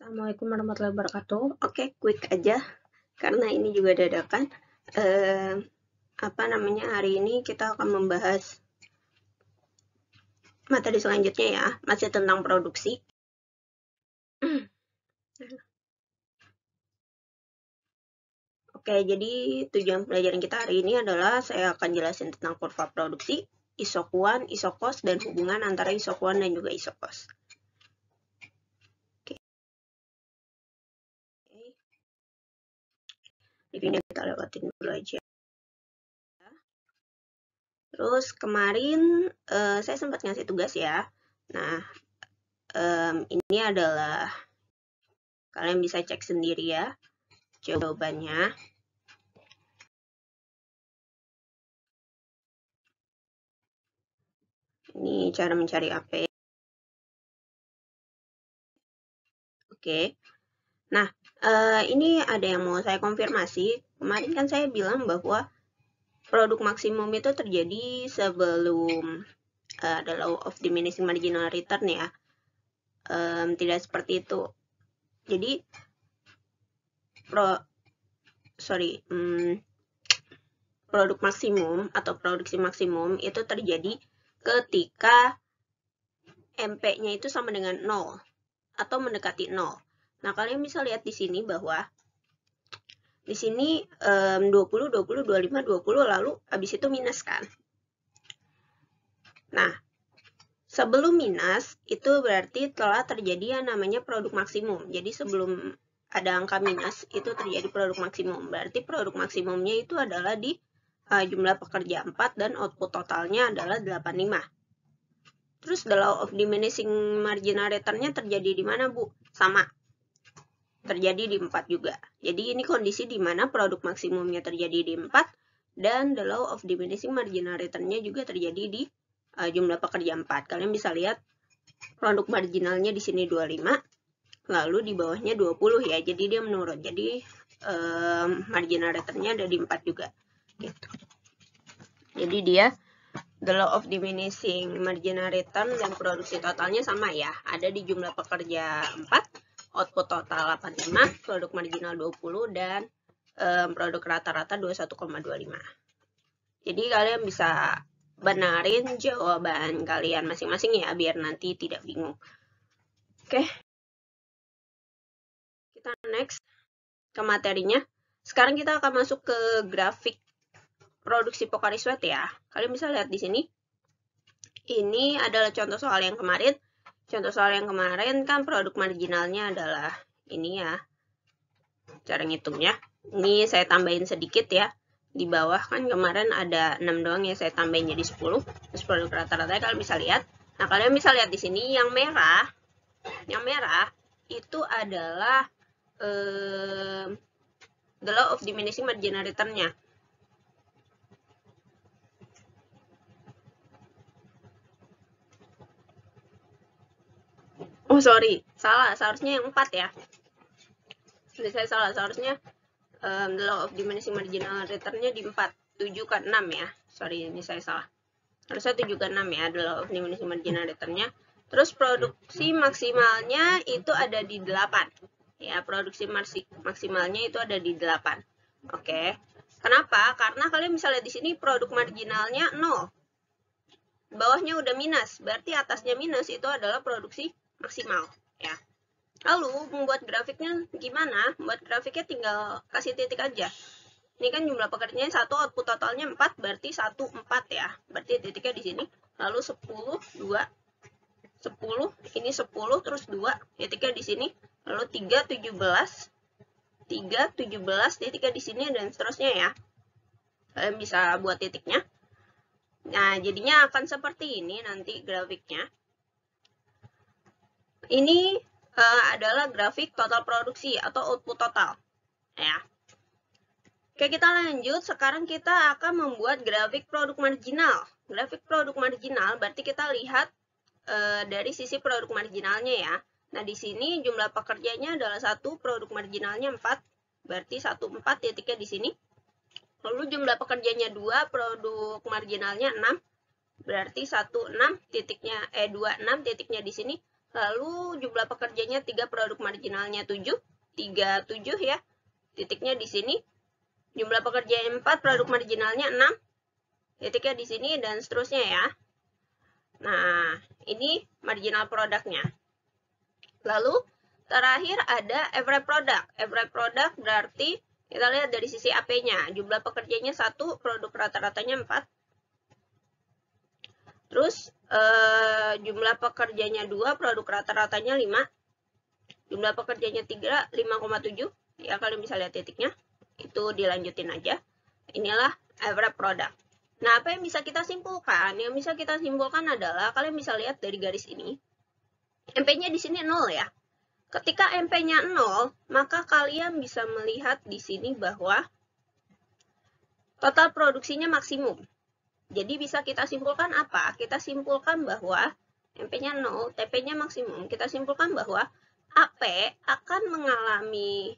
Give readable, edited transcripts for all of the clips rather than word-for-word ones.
Assalamualaikum warahmatullahi wabarakatuh. Oke, quick aja karena ini juga dadakan. Hari ini kita akan membahas materi selanjutnya ya, masih tentang produksi. Oke, jadi tujuan pelajaran kita hari ini adalah saya akan jelasin tentang kurva produksi, isokuan, isokos, dan hubungan antara isokuan dan juga isokos. Ini kita lewatin dulu aja. Terus kemarin saya sempat ngasih tugas ya. Nah, ini adalah kalian bisa cek sendiri ya jawabannya. Ini cara mencari AP. Oke. Nah, ini ada yang mau saya konfirmasi. Kemarin kan saya bilang bahwa produk maksimum itu terjadi sebelum the law of diminishing marginal return ya. Tidak seperti itu. Jadi, produk maksimum atau produksi maksimum itu terjadi ketika MP-nya itu sama dengan 0 atau mendekati 0. Nah, kalian bisa lihat di sini bahwa di sini 20, 20, 25, 20 lalu habis itu minus kan. Nah, sebelum minus itu berarti telah terjadi yang namanya produk maksimum. Jadi sebelum ada angka minus itu terjadi produk maksimum. Berarti produk maksimumnya itu adalah di jumlah pekerja 4 dan output totalnya adalah 85. Terus the law of diminishing marginal return-nya terjadi di mana, Bu? Sama. Terjadi di 4 juga. Jadi ini kondisi di mana produk maksimumnya terjadi di 4 dan the law of diminishing marginal return-nya juga terjadi di jumlah pekerja 4. Kalian bisa lihat produk marginalnya di sini 25, lalu di bawahnya 20 ya. Jadi dia menurun. Jadi marginal return-nya ada di 4 juga. Gitu. Jadi dia the law of diminishing marginal return dan produksi totalnya sama ya. Ada di jumlah pekerja 4, output total 85, produk marginal 20, dan produk rata-rata 21,25. Jadi kalian bisa benarin jawaban kalian masing-masing ya, biar nanti tidak bingung. Oke. Kita next ke materinya. Sekarang kita akan masuk ke grafik produksi Pocari Sweat ya. Kalian bisa lihat di sini. Ini adalah contoh soal yang kemarin. Contoh soal yang kemarin kan produk marginalnya adalah ini ya. Cara ngitungnya. Ini saya tambahin sedikit ya. Di bawah kan kemarin ada 6 doang ya, saya tambahin jadi 10. Terus produk rata-ratanya kalian bisa lihat. Nah, kalian bisa lihat di sini yang merah itu adalah the law of diminishing marginal return-nya. Oh, sorry. Salah. Seharusnya yang 4 ya. Jadi saya salah. Seharusnya the law of diminishing marginal return-nya di 4. 7 ke 6 ya. Sorry, ini saya salah. Harusnya 7 ke 6 ya, the law of diminishing marginal return-nya. Terus produksi maksimalnya itu ada di 8. Ya, produksi maksimalnya itu ada di 8. Oke. Kenapa? Karena kalian bisa lihat di sini produk marginalnya 0. Bawahnya udah minus, berarti atasnya minus itu adalah produksi maksimal ya. Lalu membuat grafiknya gimana? Membuat grafiknya tinggal kasih titik aja. Ini kan jumlah pekerjanya 1, output totalnya 4, berarti 1, 4 ya. Berarti titiknya di sini. Lalu 10, 2, 10, ini 10, terus 2, titiknya di sini. Lalu 3, 17, 3, 17, titiknya di sini, dan seterusnya ya. Kalian bisa buat titiknya. Nah, jadinya akan seperti ini nanti grafiknya. Ini adalah grafik total produksi atau output total. Ya. Oke, kita lanjut. Sekarang kita akan membuat grafik produk marginal. Grafik produk marginal berarti kita lihat dari sisi produk marginalnya ya. Nah, di sini jumlah pekerjanya adalah 1, produk marginalnya 4. Berarti 1, 4, titiknya di sini. Lalu jumlah pekerjanya 2, produk marginalnya 6. Berarti 1, 6, titiknya 2, 6, titiknya di sini. Lalu jumlah pekerjanya 3, produk marginalnya 7, 37 ya. Titiknya di sini. Jumlah pekerjanya 4, produk marginalnya 6. Titiknya di sini dan seterusnya ya. Nah, ini marginal produknya. Lalu terakhir ada average product. Average product berarti kita lihat dari sisi AP-nya. Jumlah pekerjanya 1, produk rata-ratanya 4. Terus jumlah pekerjanya 2, produk rata-ratanya 5. Jumlah pekerjanya 3, 5,7. Ya, kalian bisa lihat titiknya. Itu dilanjutin aja. Inilah average product. Nah, apa yang bisa kita simpulkan? Yang bisa kita simpulkan adalah, kalian bisa lihat dari garis ini, MP-nya di sini 0 ya. Ketika MP-nya 0, maka kalian bisa melihat di sini bahwa total produksinya maksimum. Jadi bisa kita simpulkan apa? Kita simpulkan bahwa MP-nya 0, TP-nya maksimum. Kita simpulkan bahwa AP akan mengalami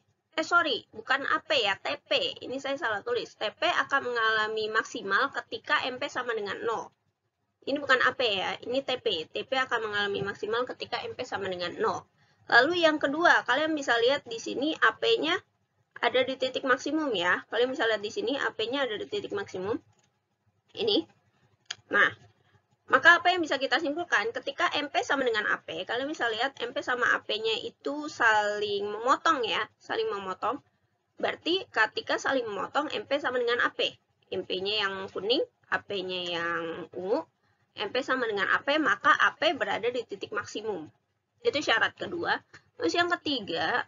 bukan AP ya, TP. Ini saya salah tulis. TP akan mengalami maksimal ketika MP sama dengan 0. Ini bukan AP ya, ini TP. TP akan mengalami maksimal ketika MP sama dengan 0. Lalu yang kedua, kalian bisa lihat di sini AP-nya ada di titik maksimum ya. Kalian bisa lihat di sini AP-nya ada di titik maksimum. Ini. Nah, maka apa yang bisa kita simpulkan? Ketika MP sama dengan AP, kalian bisa lihat MP sama AP-nya itu saling memotong ya, saling memotong. Berarti ketika saling memotong, MP sama dengan AP. MP-nya yang kuning, AP-nya yang ungu. MP sama dengan AP, maka AP berada di titik maksimum. Itu syarat kedua. Terus yang ketiga,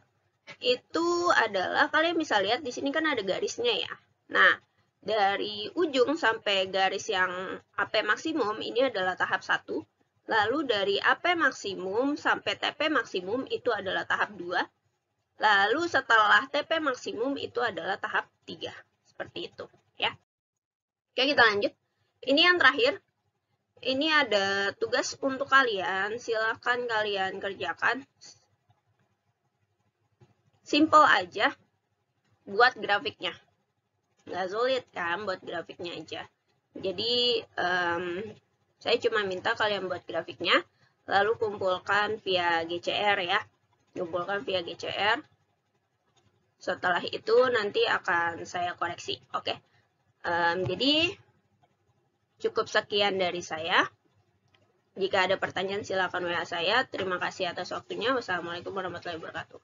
itu adalah kalian bisa lihat di sini kan ada garisnya ya. Nah, dari ujung sampai garis yang AP maksimum ini adalah tahap 1. Lalu dari AP maksimum sampai TP maksimum itu adalah tahap 2. Lalu setelah TP maksimum itu adalah tahap 3. Seperti itu ya. Oke, kita lanjut. Ini yang terakhir. Ini ada tugas untuk kalian. Silahkan kalian kerjakan. Simple aja. Buat grafiknya. Nggak sulit kan buat grafiknya aja. Jadi saya cuma minta kalian buat grafiknya, lalu kumpulkan via GCR ya. Kumpulkan via GCR. Setelah itu nanti akan saya koreksi. Oke. Jadi cukup sekian dari saya. Jika ada pertanyaan silakan WA saya. Terima kasih atas waktunya. Wassalamualaikum warahmatullahi wabarakatuh.